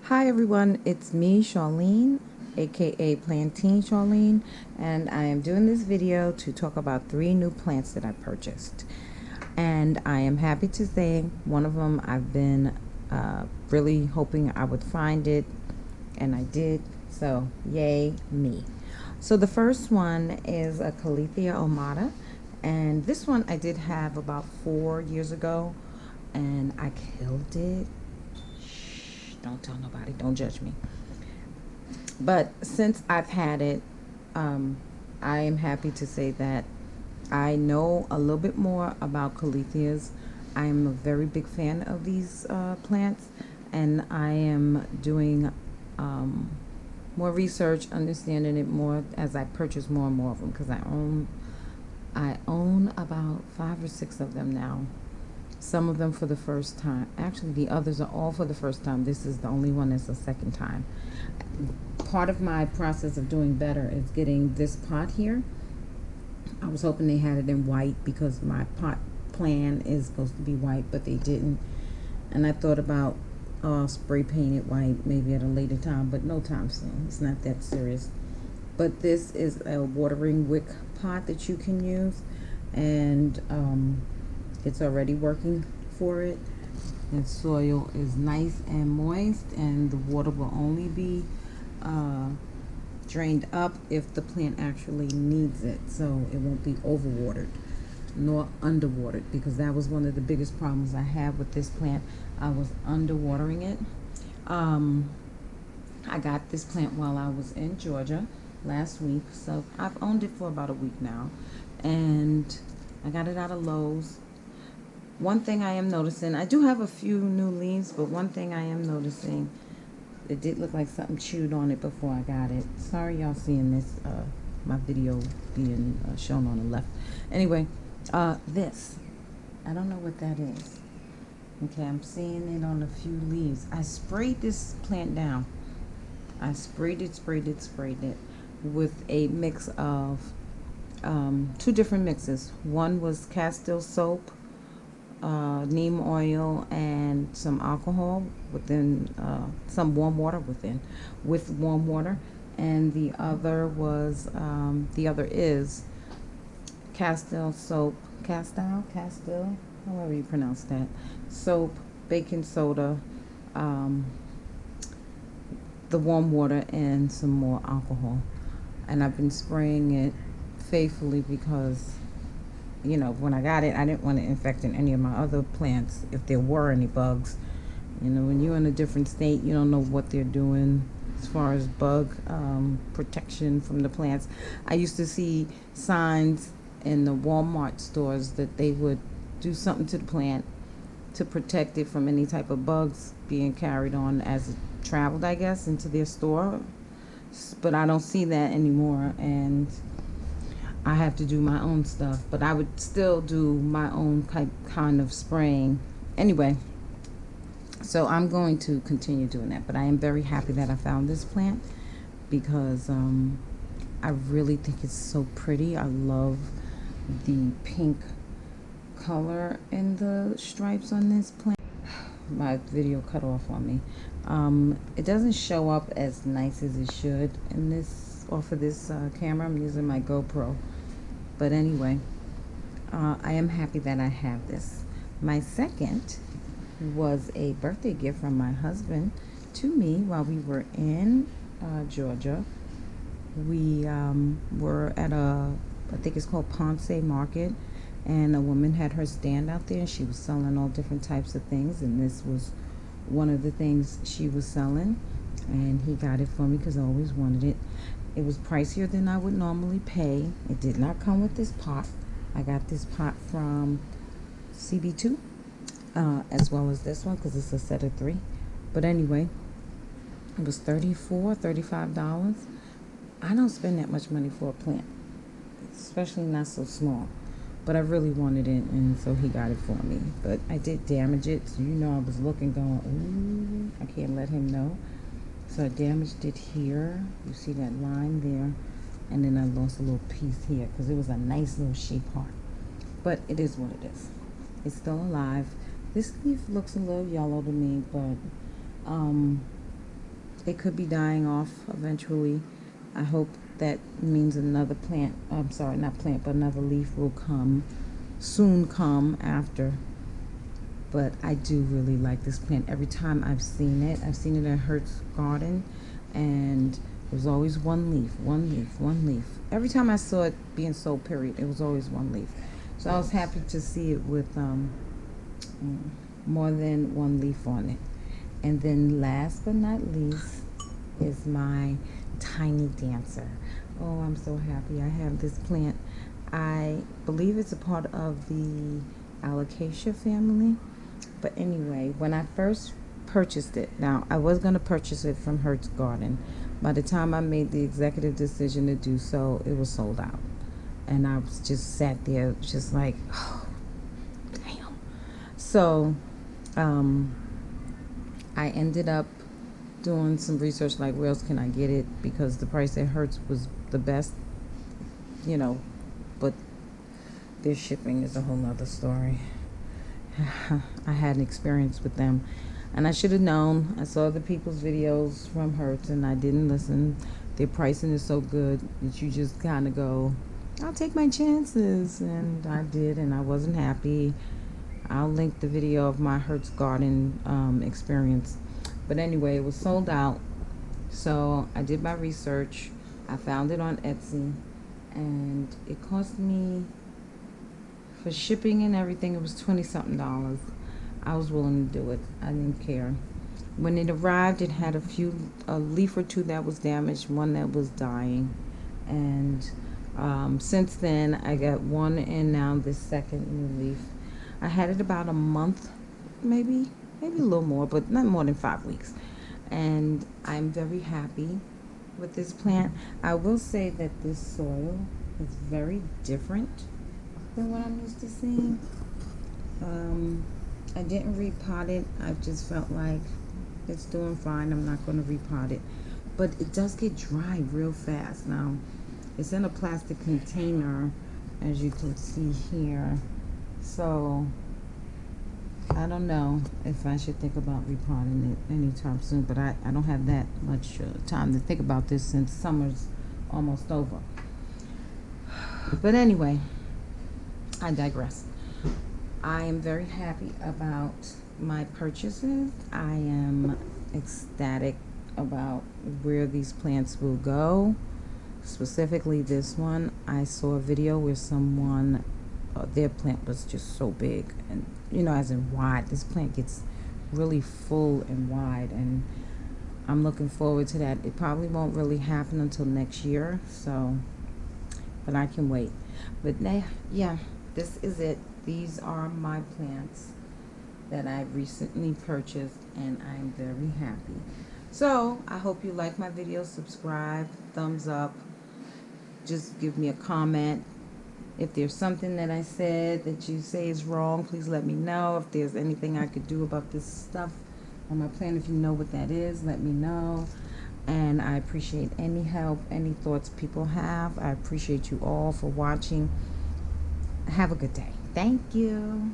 Hi everyone, it's me, Charlene, aka Plantain Charlene, and I am doing this video to talk about 3 new plants that I purchased. And I am happy to say one of them I've been really hoping I would find it, and I did, so yay me. So the first one is a Calathea omata, and this one I did have about 4 years ago, and I killed it. Don't tell nobody. Don't judge me. But since I've had it, I am happy to say that I know a little bit more about caletheas. I am a very big fan of these plants, and I am doing more research, understanding it more as I purchase more and more of them because I own about 5 or 6 of them now. Some of them for the first time. Actually, the others are all for the first time. This is the only one that's the second time. Part of my process of doing better is getting this pot here. I was hoping they had it in white because my pot plan is supposed to be white, but they didn't. And I thought about spray paint it white maybe at a later time, but no time soon. It's not that serious. But this is a watering wick pot that you can use, and it's already working for it. And soil is nice and moist, and the water will only be drained up if the plant actually needs it, so it won't be overwatered nor underwatered, because that was one of the biggest problems I had with this plant. I was underwatering it. I got this plant while I was in Georgia last week, so I've owned it for about a week now, and I got it out of Lowe's. One thing I am noticing, I do have a few new leaves, but one thing I am noticing, it did look like something chewed on it before I got it. Sorry y'all seeing this, my video being shown on the left. Anyway, this, I don't know what that is. Okay, I'm seeing it on a few leaves. I sprayed this plant down. I sprayed it with a mix of 2 different mixes. One was Castile soap, neem oil, and some alcohol within some warm water with warm water, and the other is Castile soap, Castile, however you pronounce that, soap, baking soda, the warm water, and some more alcohol. And I've been spraying it faithfully because, you know, when I got it, I didn't want it infecting any of my other plants if there were any bugs. You know, when you're in a different state, you don't know what they're doing as far as bug protection from the plants. I used to see signs in the Walmart stores that they would do something to the plant to protect it from any type of bugs being carried on as it traveled, I guess, into their store. But I don't see that anymore, and I have to do my own stuff, but I would still do my own kind of spraying anyway. So I'm going to continue doing that, but I am very happy that I found this plant because I really think it's so pretty. I love the pink color in the stripes on this plant. My video cut off on me. It doesn't show up as nice as it should in this off of this camera. I'm using my GoPro. But anyway, I am happy that I have this. My second was a birthday gift from my husband to me while we were in Georgia. We were at I think it's called Ponce Market, and a woman had her stand out there, and she was selling all different types of things, and this was one of the things she was selling, and he got it for me because I always wanted it. It was pricier than I would normally pay. It did not come with this pot. I got this pot from CB2, as well as this one because it's a set of 3. But anyway, it was $35. I don't spend that much money for a plant, especially not so small. But I really wanted it, and so he got it for me. But I did damage it, so you know I was looking going, ooh, I can't let him know. So I damaged it here. You see that line there. And then I lost a little piece here because it was a nice little shaped heart. But it is what it is. It's still alive. This leaf looks a little yellow to me, but it could be dying off eventually. I hope that means another plant, I'm sorry, not plant, but another leaf will soon come after. But I do really like this plant. Every time I've seen it at Hertz Garden, and it was always one leaf, one leaf, one leaf. Every time I saw it being sold, period, it was always one leaf. So I was happy to see it with more than one leaf on it. And then last but not least is my tiny dancer. Oh, I'm so happy I have this plant. I believe it's a part of the Alocasia family. But anyway, when I first purchased it, now I was going to purchase it from Hertz Garden. By the time I made the executive decision to do so, it was sold out. And I was just sat there just like, oh, damn. So I ended up doing some research, like where else can I get it, because the price at Hertz was the best, you know, but their shipping is a whole nother story. I had an experience with them, and I should have known. I saw the people's videos from Hertz and I didn't listen. Their pricing is so good that you just kind of go, I'll take my chances, and I did, and I wasn't happy. I'll link the video of my Hertz Garden experience. But anyway, it was sold out. So I did my research. I found it on Etsy, and it cost me, for shipping and everything, it was $20-something. I was willing to do it. I didn't care. When it arrived, it had a leaf or two that was damaged, one that was dying. And since then, I got one and now this second new leaf. I had it about a month, maybe a little more, but not more than 5 weeks. And I'm very happy with this plant. I will say that this soil is very different than what I'm used to seeing. I didn't repot it. I just felt like it's doing fine. I'm not going to repot it. But it does get dry real fast. Now, it's in a plastic container, as you can see here. So I don't know if I should think about repotting it anytime soon, but I don't have that much time to think about this since summer's almost over. But anyway, I digress. I am very happy about my purchases. I am ecstatic about where these plants will go. Specifically this one, I saw a video where someone, their plant was just so big, and as in wide. This plant gets really full and wide, and I'm looking forward to that. It probably won't really happen until next year, so, but I can wait. But yeah, this is it. These are my plants that I recently purchased, and I'm very happy. So I hope you like my video. Subscribe, thumbs up, just give me a comment. If there's something that I said that you say is wrong, please let me know. If there's anything I could do about this stuff on my plan, if you know what that is, let me know. And I appreciate any help, any thoughts people have. I appreciate you all for watching. Have a good day. Thank you.